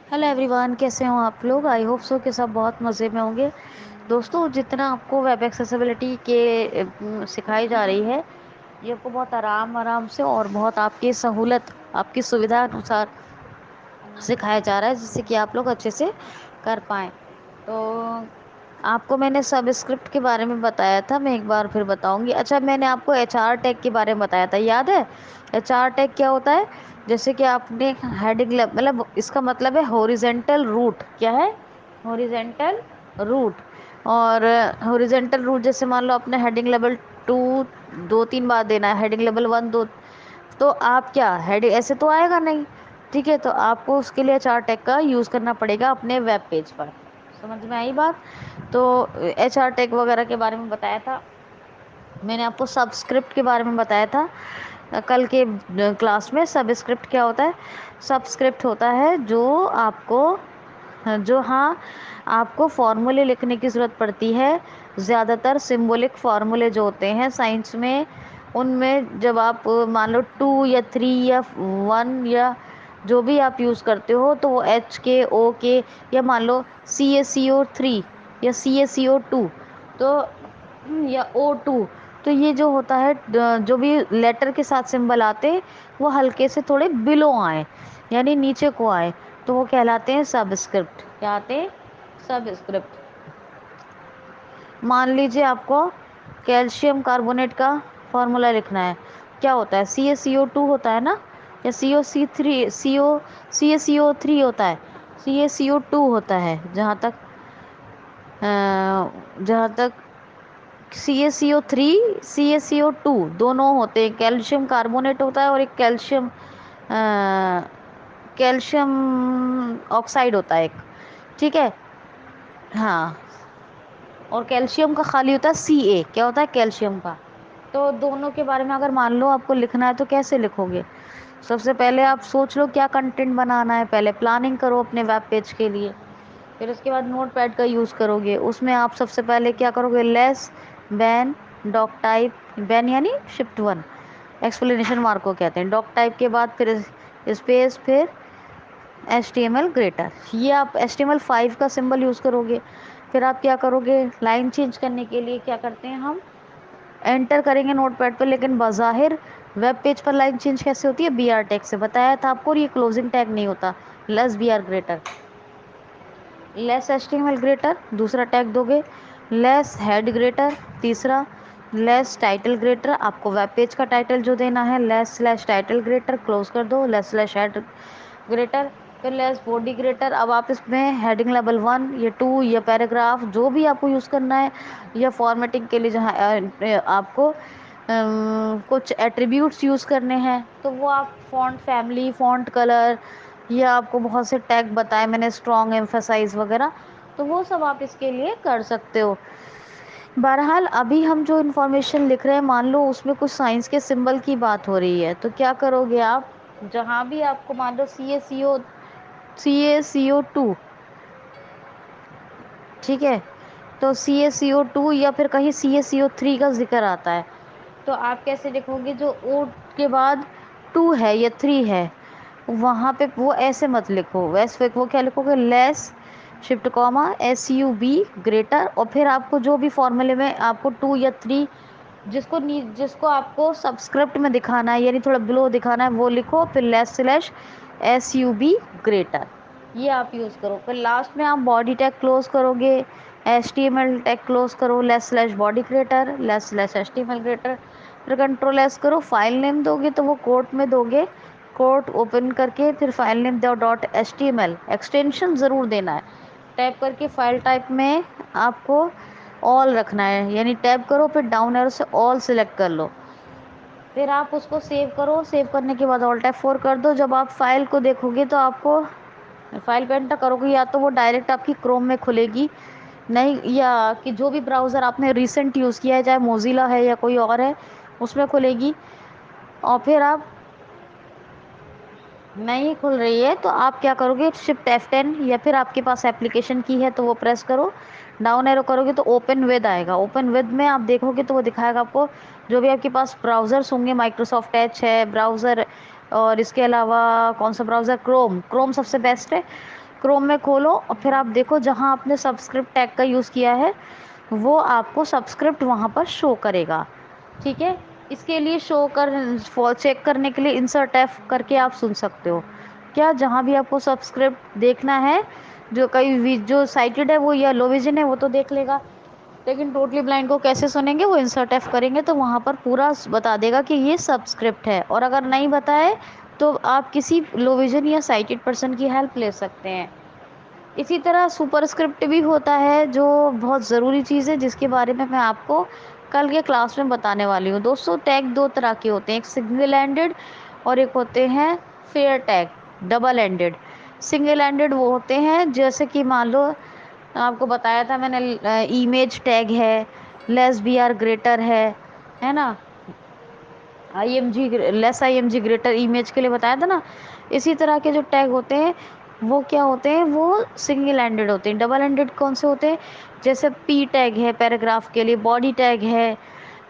Hello everyone, कैसे हो आप लोग। आई होप सो कि सब बहुत मज़े में होंगे। दोस्तों, जितना आपको वेब एक्सेसिबिलिटी के सिखाई जा रही है, ये आपको बहुत आराम आराम से और बहुत आपकी सहूलत, आपकी सुविधा अनुसार सिखाया जा रहा है, जिससे कि आप लोग अच्छे से कर पाएँ। तो आपको मैंने सब स्क्रिप्ट के बारे में बताया था, मैं एक बार फिर बताऊंगी। अच्छा, मैंने आपको HR टैग के बारे में बताया था, याद है? HR टैग क्या होता है? जैसे कि आपने हेडिंग मतलब इसका मतलब है हॉरिजेंटल रूट। क्या है? Horizontal root. और हॉरिजेंटल रूट जैसे मान लो अपने हेडिंग लेवल 2 2-3 बार देना है, हेडिंग लेवल 1 2, तो आप क्या हेडिंग ऐसे तो आएगा नहीं। ठीक है, तो आपको उसके लिए HR टैग का यूज़ करना पड़ेगा अपने वेब पेज पर। समझ में आई बात? तो HR टैग वगैरह के बारे में बताया था मैंने आपको। सबस्क्रिप्ट के बारे में बताया था कल के क्लास में। सबस्क्रिप्ट क्या होता है? सबस्क्रिप्ट होता है जो हाँ आपको फॉर्मूले लिखने की ज़रूरत पड़ती है। ज़्यादातर सिंबॉलिक फार्मूले जो होते हैं साइंस में, उनमें जब आप मान लो 2 या 3 या 1 या जो भी आप यूज़ करते हो, तो वो H के, O के, या मान लो CaCO3 या CaCO2, तो या O2, तो ये जो होता है जो भी लेटर के साथ सिंबल आते, वो हल्के से थोड़े बिलो आए, यानी नीचे को आए, तो वो कहलाते हैं सबस्क्रिप्ट। क्या आते हैं? सबस्क्रिप्ट। मान लीजिए आपको कैल्शियम कार्बोनेट का फॉर्मूला लिखना है। क्या होता है? CaCO2 होता है ना, या CaCO3 होता है, CaCO2 होता है जहाँ तक CaCO3 CaCO2 दोनों होते हैं। कैल्शियम कार्बोनेट होता है और एक कैल्शियम ऑक्साइड होता है एक। ठीक है, हाँ। और कैल्शियम का खाली होता है Ca। क्या होता है? कैल्शियम का। तो दोनों के बारे में अगर मान लो आपको लिखना है, तो कैसे लिखोगे? सबसे पहले आप सोच लो क्या कंटेंट बनाना है, पहले प्लानिंग करो अपने वेब पेज के लिए। फिर उसके बाद नोट पैड का यूज़ करोगे। उसमें आप सबसे पहले क्या करोगे? Less bang doc type, bang यानी शिफ्ट 1, एक्सप्लेनेशन मार्क को कहते हैं। डॉक टाइप के बाद फिर स्पेस, फिर HTML ग्रेटर। ये आप HTML5 का सिंबल यूज़ करोगे। फिर आप क्या करोगे? लाइन चेंज करने के लिए क्या करते हैं हम? एंटर करेंगे नोट पैड पर, लेकिन बाज़ाहिर वेब पेज पर लाइन चेंज कैसे होती है? BR टैग से। बताया था आपको, और ये क्लोजिंग टैग नहीं होता। Less BR greater, less HTML greater दूसरा टैग दोगे, लेस हेड ग्रेटर तीसरा, लेस टाइटल ग्रेटर, आपको वेब पेज का टाइटल जो देना है, less slash title greater close कर दो, लेस स्लैश हेड ग्रेटर, फिर लेस बॉडी ग्रेटर। अब आप इसमें हेडिंग लेवल 1 या 2 या पैराग्राफ जो भी आपको यूज़ करना है, या फॉर्मेटिंग के लिए जहाँ आपको कुछ एट्रीब्यूट्स यूज़ करने हैं, तो वो आप फॉन्ट फैमिली, फॉन्ट कलर, या आपको बहुत से टैग बताए मैंने, स्ट्रॉन्ग, एम्फेसाइज वगैरह, तो वो सब आप इसके लिए कर सकते हो। बहरहाल अभी हम जो इन्फॉर्मेशन लिख रहे हैं, मान लो उसमें कुछ साइंस के सिंबल की बात हो रही है, तो क्या करोगे आप? जहाँ भी आपको मान लो CaCO2, ठीक है, तो CaCO2 या फिर कहीं CaCO3 का जिक्र आता है, तो आप कैसे लिखोगे? जो O के बाद 2 है या 3 है, वहाँ पे वो ऐसे मत लिखो। वैसे वो क्या लिखोगे? Less shift comma SUB greater, और फिर आपको जो भी फॉर्मूले में आपको 2 या 3 जिसको आपको सबस्क्रिप्ट में दिखाना है, यानी थोड़ा बिलो दिखाना है, वो लिखो। फिर लेस स्लैश SUB ग्रेटर, ये आप यूज़ करो। फिर लास्ट में आप बॉडी टैग क्लोज करोगे, HTML टैग क्लोज करो, less slash body greater, less slash HTML greater, फिर कंट्रोल S करो। फाइल नेम दोगे तो वो कोट में दोगे, कोट ओपन करके फिर फाइल नेम दो .html, एक्सटेंशन ज़रूर देना है। टैब करके फाइल टाइप में आपको ऑल रखना है, यानी टैब करो, फिर डाउन एरो से ऑल सिलेक्ट कर लो। फिर आप उसको सेव करो। सेव करने के बाद ऑल्ट F4 कर दो। जब आप फाइल को देखोगे तो आपको फाइल पे एंटर करोगे, या तो वो डायरेक्ट आपकी क्रोम में खुलेगी, नहीं, या कि जो भी ब्राउज़र आपने रिसेंट यूज़ किया है, चाहे मोजिला है या कोई और है, उसमें खुलेगी। और फिर आप नहीं खुल रही है तो आप क्या करोगे? शिफ्ट F10, या फिर आपके पास एप्लीकेशन की है तो वो प्रेस करो। डाउन एरो करोगे तो ओपन विद आएगा। ओपन विद में आप देखोगे तो वो दिखाएगा आपको जो भी आपके पास ब्राउज़र्स होंगे। माइक्रोसॉफ्ट एज है ब्राउज़र, और इसके अलावा कौन सा ब्राउज़र? क्रोम सबसे बेस्ट है। کروم میں کھولو اور پھر آپ دیکھو جہاں آپ نے سبسکرپٹ ٹیگ کا یوز کیا ہے وہ آپ کو سبسکرپٹ وہاں پر شو کرے گا. ٹھیک ہے. اس کے لیے چیک کرنے کے لیے انسرٹ ایف کر کے آپ سن سکتے ہو. کیا جہاں بھی آپ کو سبسکرپٹ دیکھنا ہے جو سائٹڈ ہے وہ یا لو ویژن ہے وہ تو دیکھ لے گا، لیکن ٹوٹلی بلائنڈ کو کیسے سنیں گے وہ انسرٹ ایف کریں گے تو وہاں پر پورا بتا دے گا کہ یہ سبسکرپٹ ہے. اور اگر نہیں بتائے تو آپ کسی لو ویژن یا سائٹڈ پرسن کی ہیلپ لے سکتے ہیں. اسی طرح سپر اسکرپٹ بھی ہوتا ہے جو بہت ضروری چیز ہے جس کے بارے میں آپ کو کل کے کلاس میں بتانے والی ہوں. دوستوں ٹیگ دو طرح کے ہوتے ہیں، ایک سنگل ہینڈڈ اور ایک ہوتے ہیں pair tag, double handed. Single handed وہ ہوتے ہیں جیسے کہ مان لو آپ کو بتایا تھا میں نے ایمیج ٹیگ ہے، لیس بی آر گریٹر ہے نا، لیس آئی ایم جی گریٹر امیج کے لیے بتایا تھا نا. اسی طرح کے جو ٹیگ ہوتے ہیں وہ کیا ہوتے ہیں، وہ سنگل ہینڈڈ ہوتے ہیں. ڈبل ہینڈڈ کون سے ہوتے ہیں، جیسے پی ٹیگ ہے پیراگراف کے لیے، باڈی ٹیگ ہے،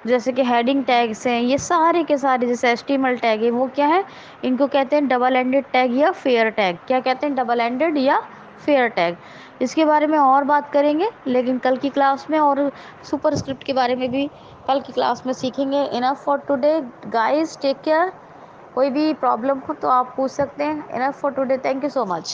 جیسے کہ ہیڈنگ ٹیگس ہیں، یہ سارے کے سارے جیسے ایسٹیمل ٹیگ ہے وہ کیا ہے، ان کو کہتے ہیں ڈبل ہینڈڈ ٹیگ یا فیئر ٹیگ. کیا کہتے ہیں، ڈبل ہینڈڈ یا فیئر ٹیگ. اس کے بارے میں اور بات کریں گے لیکن کل کی کلاس میں، اور سپر اسکرپٹ کے بارے میں بھی کل کی کلاس میں سیکھیں گے. Enough for today guys, take care. کوئی بھی پرابلم ہو تو آپ پوچھ سکتے ہیں. Enough for today, thank you so much.